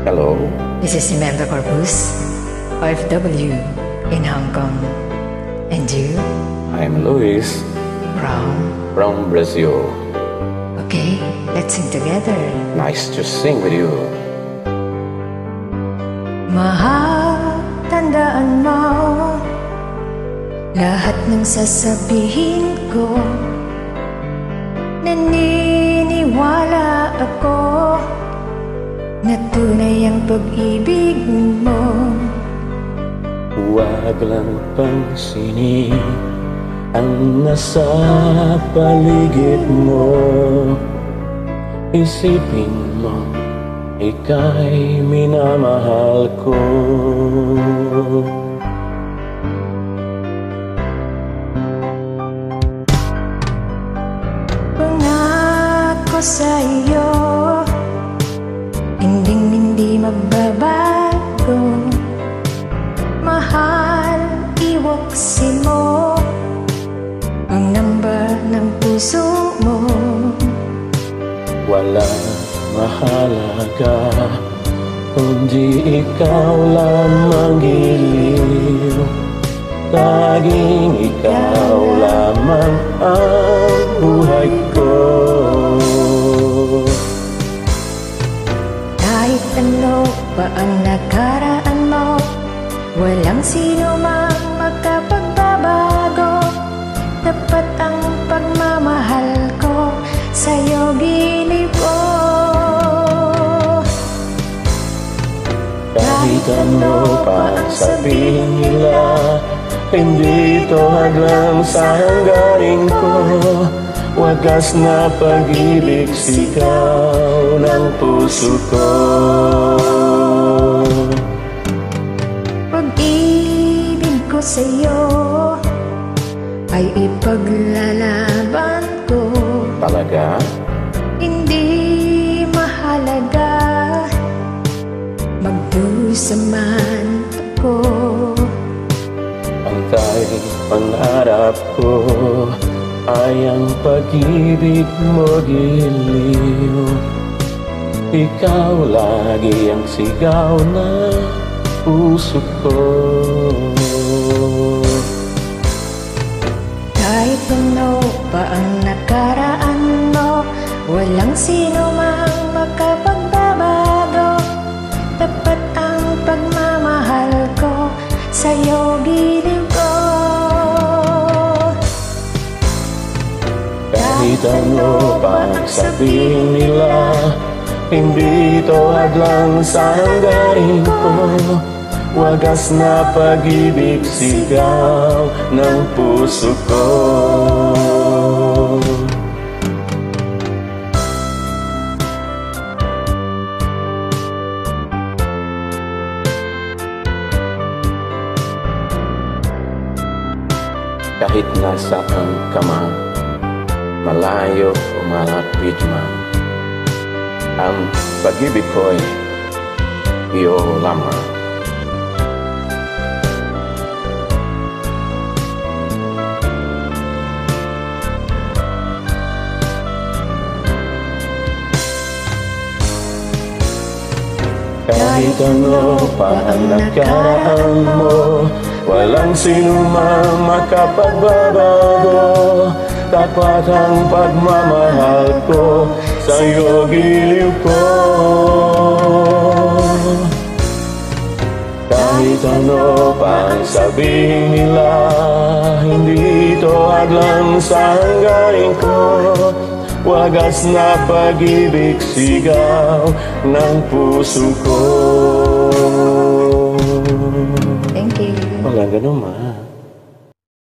Hello? This is Samantha Corpus, OFW in Hong Kong. And you? I'm Luis from Brazil. Okay, let's sing together. Nice to sing with you. Mahal, tandaan mo lahat ng sasabihin ko. Naniniwala ako na tunay ang pag-ibig mo. Huwag lang pansinin ang nasa paligid mo. Isipin mo, ika'y minamahal ko. Pangako sa iyo, hindi magbabago. Mahal, iwaksin mo ang number ng puso mo. Walang mahalaga kundi ikaw lamang giliw. Laging ikaw lamang ang buhay ko. Kahit ano pa ang nakaraan mo, walang sino mang makapagbabago. Tapat ang pagmamahal ko, sa'yo giliw ko. Kahit ano pa ang sabihin nila, hindi ito hadlang sa hanggarin ko. Wagas na pag-ibig, sigaw ng puso ko. Pag-ibig ko sa'yo ay ipaglalaban ko. Talaga? Hindi mahalaga magdusa man ako. Ang tanging pangarap ko ay ang pag-ibig mo giliw. Ikaw lagi ang sigaw ng puso ko. Kahit ano pa ang nakaraan mo, walang sino mang makapagbabago. Tapat ang pagmamahal ko, sa'yo giliw ko. Kahit ano pa ang sabihin nila, hindi ito hadlang sa hanggarin ko. Wagas na pag-ibig, sigaw ng puso ko. Kahit nasaan ka man, malayo o malapit man, ang pag-ibig ko'y iyo lamang. Kahit ano pa ang nakaraan mo, walang sino mang makapagbabago. Tapat ang pagmamahal ko, sa'yo giliw ko. Kahit ano pa ang sabihin nila, hindi ito hadlang sa hanggarin ko. Wagas na pag-ibig, sigaw ng puso ko. Thank you. Walang ganun man.